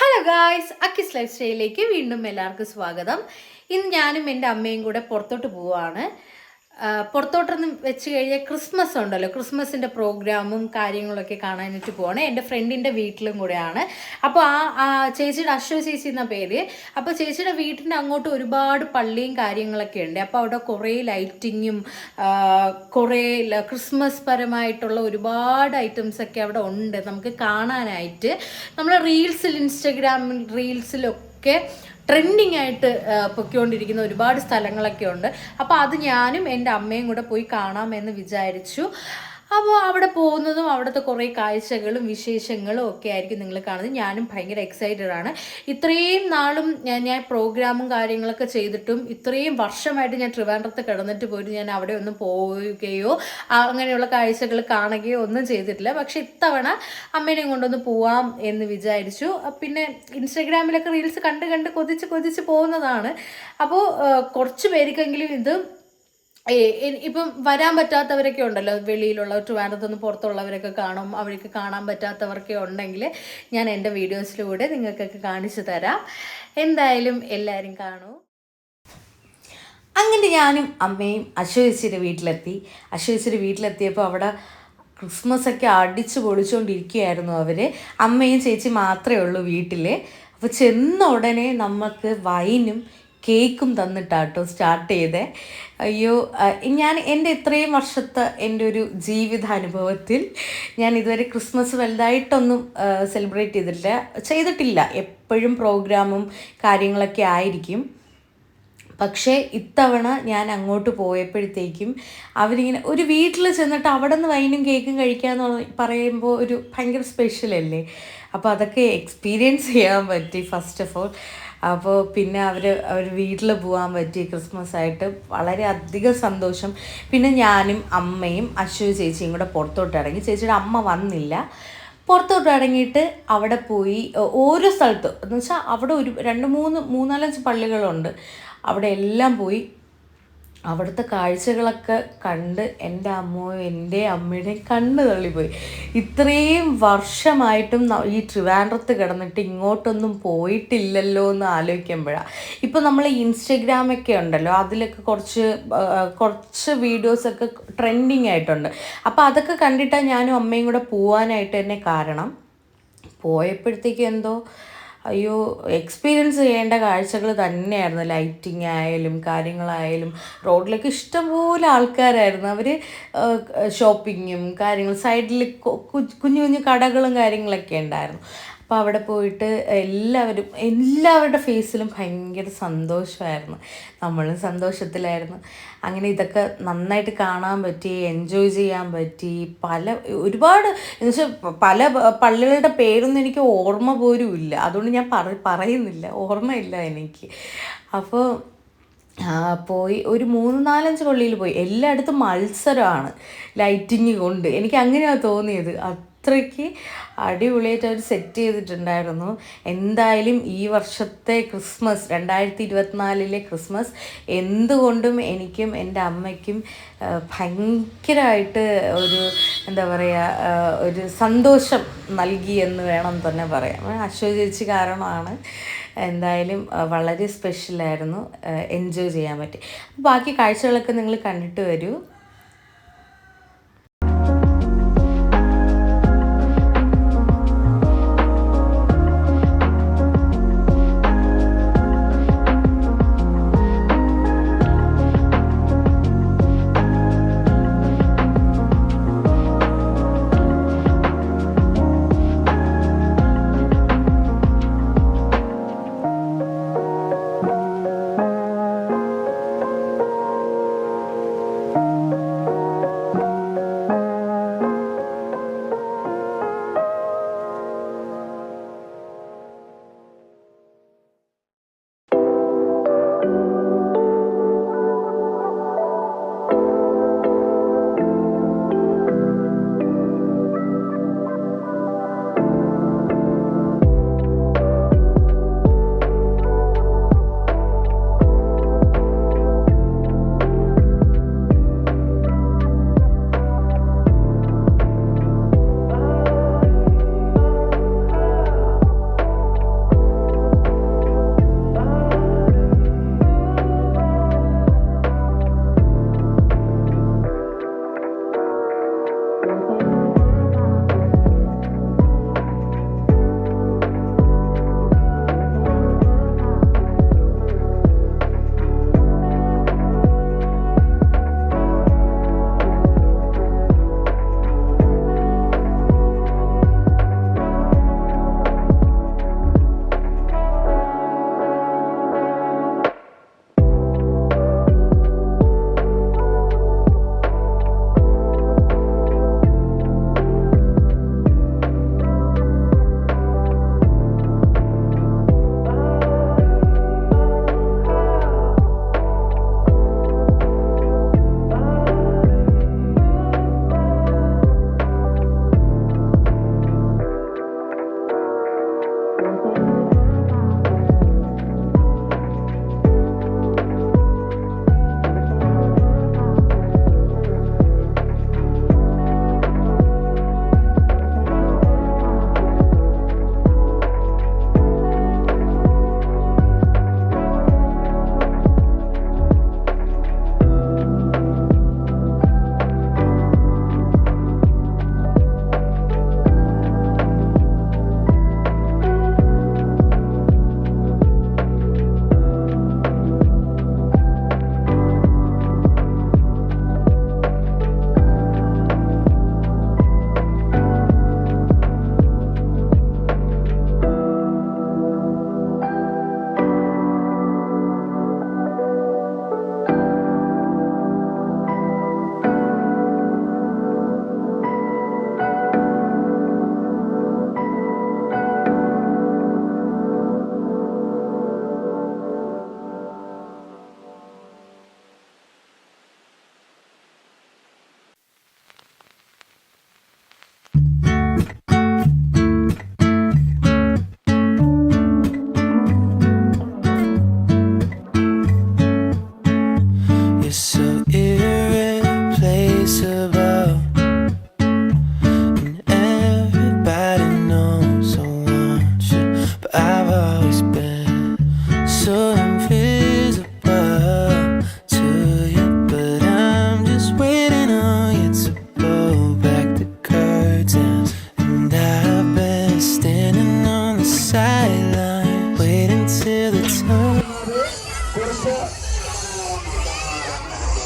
Hello guys, അക്കിസ് life സ്റ്റൈലിലേക്ക് വീണ്ടും എല്ലാവർക്കും സ്വാഗതം. ഇന്ന് ഞാനും എൻ്റെ അമ്മയും കൂടെ പുറത്തോട്ട് പോവുകയാണ്. പുറത്തോട്ടൊന്നും വെച്ച് കഴിഞ്ഞാൽ ക്രിസ്മസ് ഉണ്ടല്ലോ, ക്രിസ്മസിൻ്റെ പ്രോഗ്രാമും കാര്യങ്ങളൊക്കെ കാണാനായിട്ട് പോവാണ്. എൻ്റെ ഫ്രണ്ടിൻ്റെ വീട്ടിലും കൂടെയാണ്. അപ്പോൾ ആ ചേച്ചിയുടെ അശ്വ ചേച്ചി എന്ന പേര്. അപ്പോൾ ചേച്ചിയുടെ വീട്ടിൻ്റെ അങ്ങോട്ട് ഒരുപാട് പള്ളിയും കാര്യങ്ങളൊക്കെ ഉണ്ട്. അപ്പോൾ അവിടെ കുറേ ലൈറ്റിങ്ങും കുറേ ക്രിസ്മസ് പരമായിട്ടുള്ള ഒരുപാട് ഐറ്റംസൊക്കെ അവിടെ ഉണ്ട് നമുക്ക് കാണാനായിട്ട്. നമ്മൾ ഇൻസ്റ്റഗ്രാമിൽ റീൽസിലൊക്കെ ട്രെൻഡിങ് ആയിട്ട് പൊയ്ക്കൊണ്ടിരിക്കുന്ന ഒരുപാട് സ്ഥലങ്ങളൊക്കെ ഉണ്ട്. അപ്പോൾ അത് ഞാനും എൻ്റെ അമ്മയും കൂടെ പോയി കാണാമെന്ന് വിചാരിച്ചു. അപ്പോൾ അവിടെ പോകുന്നതും അവിടുത്തെ കുറേ കാഴ്ചകളും വിശേഷങ്ങളും ഒക്കെ ആയിരിക്കും നിങ്ങൾ കാണുന്നത്. ഞാനും ഭയങ്കര എക്സൈറ്റഡ് ആണ്. ഇത്രയും നാളും ഞാൻ പ്രോഗ്രാമും കാര്യങ്ങളൊക്കെ ചെയ്തിട്ടും ഇത്രയും വർഷമായിട്ട് ഞാൻ ട്രിവാൻഡ്രത്ത് കിടന്നിട്ട് പോയിട്ട് ഞാൻ അവിടെ ഒന്നും പോവുകയോ അങ്ങനെയുള്ള കാഴ്ചകൾ കാണുകയോ ഒന്നും ചെയ്തിട്ടില്ല. പക്ഷെ ഇത്തവണ അമ്മേനെയും കൊണ്ടൊന്ന് പോവാം എന്ന് വിചാരിച്ചു. പിന്നെ ഇൻസ്റ്റഗ്രാമിലൊക്കെ റീൽസ് കണ്ട് കൊതിച്ച് പോകുന്നതാണ്. അപ്പോൾ കുറച്ച് പേർക്കെങ്കിലും ഇത് ഇപ്പം വരാൻ പറ്റാത്തവരൊക്കെ ഉണ്ടല്ലോ, വെളിയിലുള്ള ട്രിവാൻഡ്രത്തുനിന്ന് പുറത്തുള്ളവരൊക്കെ കാണും. അവർക്ക് കാണാൻ പറ്റാത്തവരൊക്കെ ഉണ്ടെങ്കിൽ ഞാൻ എൻ്റെ വീഡിയോസിലൂടെ നിങ്ങൾക്കൊക്കെ കാണിച്ചു തരാം. എന്തായാലും എല്ലാവരും കാണൂ. അങ്ങനെ ഞാനും അമ്മയും അശ്വചേച്ചിയുടെ വീട്ടിലെത്തിയപ്പോൾ അവിടെ ക്രിസ്മസ് ഒക്കെ അടിച്ചു പൊളിച്ചുകൊണ്ടിരിക്കുകയായിരുന്നു അവർ. അമ്മയും ചേച്ചി മാത്രമേ ഉള്ളൂ വീട്ടിൽ. അപ്പോൾ ചെന്ന ഉടനെ നമുക്ക് വൈനും കേക്കും തന്നിട്ടാട്ടോ സ്റ്റാർട്ട് ചെയ്തേ. അയ്യോ, ഞാൻ എൻ്റെ ഇത്രയും വർഷത്തെ എൻ്റെ ഒരു ജീവിതാനുഭവത്തിൽ ഞാൻ ഇതുവരെ ക്രിസ്മസ് വലുതായിട്ടൊന്നും സെലിബ്രേറ്റ് ചെയ്തിട്ടില്ല. എപ്പോഴും പ്രോഗ്രാമും കാര്യങ്ങളൊക്കെ ആയിരിക്കും. പക്ഷേ ഇത്തവണ ഞാൻ അങ്ങോട്ട് പോയപ്പോഴത്തേക്കും അവരിങ്ങനെ ഒരു വീട്ടിൽ ചെന്നിട്ട് അവിടെ നിന്ന് വൈനും കേക്കും കഴിക്കാമെന്ന് പറയുമ്പോൾ ഒരു ഭയങ്കര സ്പെഷ്യലല്ലേ. അപ്പോൾ അതൊക്കെ എക്സ്പീരിയൻസ് ചെയ്യാൻ പറ്റി ഫസ്റ്റ് ഓഫ് ഓൾ. അപ്പോൾ പിന്നെ അവർ വീട്ടിൽ പോകാൻ പറ്റി ക്രിസ്മസ് ആയിട്ട്. വളരെ അധികം സന്തോഷം. പിന്നെ ഞാനും അമ്മയും അശ്വ ചേച്ചിയും കൂടെ പുറത്തോട്ട് ഇറങ്ങി. ചേച്ചിയുടെ അമ്മ വന്നില്ല. പുറത്തോട്ട് ഇറങ്ങിയിട്ട് അവിടെ പോയി ഓരോ സ്ഥലത്ത് എന്ന് വെച്ചാൽ അവിടെ ഒരു 2-3-4-5 പള്ളികളുണ്ട്. അവിടെ എല്ലാം പോയി അവിടുത്തെ കാഴ്ചകളൊക്കെ കണ്ട് എൻ്റെ അമ്മയുടെയും കണ്ണ് തള്ളിപ്പോയി. ഇത്രയും വർഷമായിട്ടും ഈ ട്രിവാൻഡ്രത്ത് കിടന്നിട്ട് ഇങ്ങോട്ടൊന്നും പോയിട്ടില്ലല്ലോ എന്ന് ആലോചിക്കുമ്പോഴാണ്. ഇപ്പോൾ നമ്മൾ ഇൻസ്റ്റഗ്രാമൊക്കെ ഉണ്ടല്ലോ, അതിലൊക്കെ കുറച്ച് വീഡിയോസൊക്കെ ട്രെൻഡിങ് ആയിട്ടുണ്ട്. അപ്പോൾ അതൊക്കെ കണ്ടിട്ടാണ് ഞാനും അമ്മയും കൂടെ പോകാനായിട്ട് തന്നെ കാരണം. പോയപ്പോഴത്തേക്കും എന്തോ അയ്യോ, എക്സ്പീരിയൻസ് ചെയ്യേണ്ട കാഴ്ചകൾ തന്നെയായിരുന്നു. ലൈറ്റിംഗ് ആയാലും കാര്യങ്ങളായാലും റോഡിലേക്ക് ഇഷ്ടംപോലെ ആൾക്കാരായിരുന്നു. അവർ ഷോപ്പിങ്ങും കാര്യങ്ങളും സൈഡിൽ കുഞ്ഞു കടകളും കാര്യങ്ങളൊക്കെ ഉണ്ടായിരുന്നു. അപ്പോൾ അവിടെ പോയിട്ട് എല്ലാവരുടെ ഫേസിലും ഭയങ്കര സന്തോഷമായിരുന്നു. നമ്മളും സന്തോഷത്തിലായിരുന്നു. അങ്ങനെ ഇതൊക്കെ നന്നായിട്ട് കാണാൻ പറ്റി, എൻജോയ് ചെയ്യാൻ പറ്റി. ഒരുപാട് എന്ന് വെച്ചാൽ പല പള്ളികളുടെ പേരൊന്നും എനിക്ക് ഓർമ്മ പോലും ഇല്ല. അതുകൊണ്ട് ഞാൻ പറയുന്നില്ല, ഓർമ്മയില്ല എനിക്ക്. അപ്പോൾ പോയി ഒരു 3-4-5 പള്ളിയിൽ പോയി. എല്ലായിടത്തും മത്സരമാണ് ലൈറ്റിങ് കൊണ്ട്. എനിക്ക് അങ്ങനെയാണ് തോന്നിയത്. അത്രയ്ക്ക് അടിപൊളിയായിട്ട് അവർ സെറ്റ് ചെയ്തിട്ടുണ്ടായിരുന്നു. എന്തായാലും ഈ വർഷത്തെ ക്രിസ്മസ് 2024 ക്രിസ്മസ് എന്തുകൊണ്ടും എനിക്കും എൻ്റെ അമ്മയ്ക്കും ഭയങ്കരമായിട്ട് ഒരു എന്താ പറയുക, ഒരു സന്തോഷം നൽകി എന്ന് വേണം തന്നെ പറയാം. അശ്വ ചേച്ചി കാരണമാണ്. എന്തായാലും വളരെ സ്പെഷ്യലായിരുന്നു. എൻജോയ് ചെയ്യാൻ പറ്റി. ബാക്കി കാഴ്ചകളൊക്കെ നിങ്ങൾ കണ്ടിട്ട് വരൂ.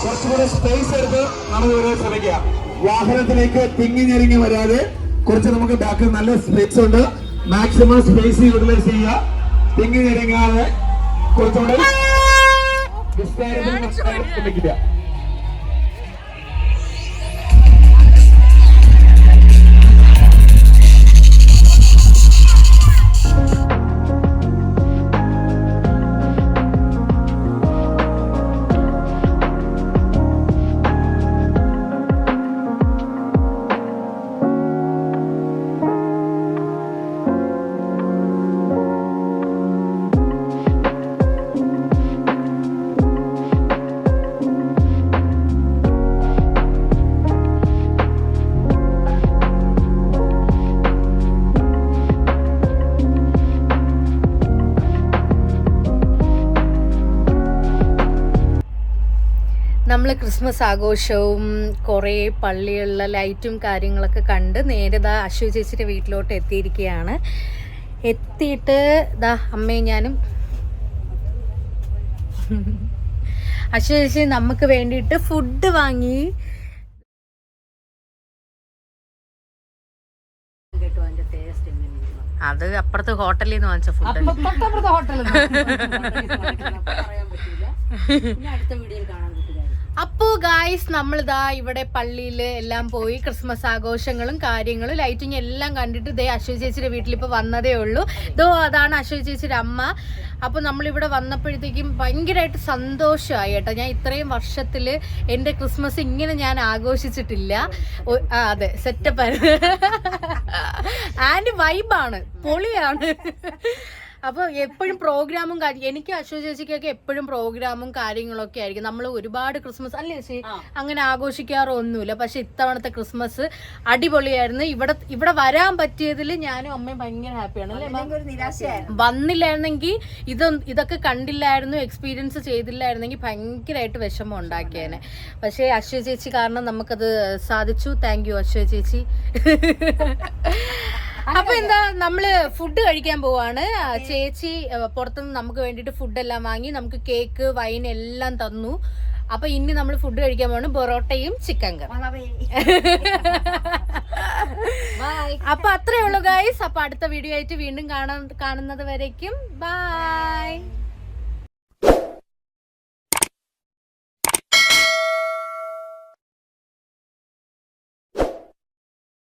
കുറച്ചുകൂടെ സ്പേസ് എടുത്ത് നമ്മൾ ഇവിടെ ശ്രമിക്കുക. വാഹനത്തിലേക്ക് തിങ്ങി ഞെരുങ്ങി വരാതെ കുറച്ച് നമുക്ക് ബാക്കിൽ നല്ല സ്പേസ് ഉണ്ട്. മാക്സിമം സ്പേസ് യൂട്ടിലൈസ് ചെയ്യുക. തിങ്ങി ഞെരുങ്ങാതെ കുറച്ചുകൂടെ ശ്രമിക്കുക. നമ്മൾ ക്രിസ്മസ് ആഘോഷവും കുറേ പള്ളികളിലെ ലൈറ്റും കാര്യങ്ങളൊക്കെ കണ്ട് നേരെ ദാ അശ്വതി ചേച്ചിയുടെ വീട്ടിലോട്ട് എത്തിയിരിക്കുകയാണ്. എത്തിയിട്ട് ദാ അമ്മയും ഞാനും അശ്വതി ചേച്ചി നമുക്ക് വേണ്ടിയിട്ട് ഫുഡ് വാങ്ങി. അത് അപ്പുറത്ത് ഹോട്ടലിൽ നിന്ന് വാങ്ങിച്ച ഫുഡ്. അപ്പോൾ ഗായ്സ് നമ്മളിതാ ഇവിടെ പള്ളിയിൽ എല്ലാം പോയി ക്രിസ്മസ് ആഘോഷങ്ങളും കാര്യങ്ങളും ലൈറ്റിങ് എല്ലാം കണ്ടിട്ട് ദേ അശ്വതി ചേച്ചിയുടെ വീട്ടിലിപ്പോൾ വന്നതേ ഉള്ളൂ. അതാണ് അശ്വതി ചേച്ചിയുടെ അമ്മ. അപ്പോൾ നമ്മളിവിടെ വന്നപ്പോഴത്തേക്കും ഭയങ്കരമായിട്ട് സന്തോഷമായി കേട്ടോ. ഞാൻ ഇത്രയും വർഷത്തിൽ എൻ്റെ ക്രിസ്മസ് ഇങ്ങനെ ഞാൻ ആഘോഷിച്ചിട്ടില്ല. അതെ, സെറ്റപ്പ് ആയിരുന്നു. ആൻഡ് വൈബാണ്, പൊളിയാണ്. അപ്പോൾ എപ്പോഴും പ്രോഗ്രാമും എനിക്ക് അശ്വതി ചേച്ചിക്കൊക്കെ എപ്പോഴും പ്രോഗ്രാമും കാര്യങ്ങളൊക്കെ ആയിരിക്കും. നമ്മൾ ഒരുപാട് ക്രിസ്മസ് അല്ലേ ചേച്ചി അങ്ങനെ ആഘോഷിക്കാറൊന്നുമില്ല. പക്ഷെ ഇത്തവണത്തെ ക്രിസ്മസ് അടിപൊളിയായിരുന്നു. ഇവിടെ വരാൻ പറ്റിയതിൽ ഞാനും അമ്മയും ഭയങ്കര ഹാപ്പിയാണ് അല്ലേ. വന്നില്ലായിരുന്നെങ്കിൽ ഇതൊക്കെ കണ്ടില്ലായിരുന്നു, എക്സ്പീരിയൻസ് ചെയ്തില്ലായിരുന്നെങ്കിൽ ഭയങ്കരമായിട്ട് വിഷമം ഉണ്ടാക്കിയേനെ. പക്ഷേ അശ്വതി ചേച്ചി കാരണം നമുക്കത് സാധിച്ചു. താങ്ക് യു അശ്വതി ചേച്ചി. അപ്പൊ എന്താ നമ്മള് ഫുഡ് കഴിക്കാൻ പോവാണ്. ചേച്ചി പുറത്തുനിന്ന് നമുക്ക് വേണ്ടിട്ട് ഫുഡെല്ലാം വാങ്ങി നമുക്ക് കേക്ക് വൈൻ എല്ലാം തന്നു. അപ്പൊ ഇനി നമ്മൾ ഫുഡ് കഴിക്കാൻ പോവാണ്, പൊറോട്ടയും ചിക്കൻ കറി. അപ്പൊ അത്രേ ഉള്ളൂ ഗൈസ്. അപ്പൊ അടുത്ത വീഡിയോ ആയിട്ട് വീണ്ടും കാണുന്നത് വരയ്ക്കും ബൈ.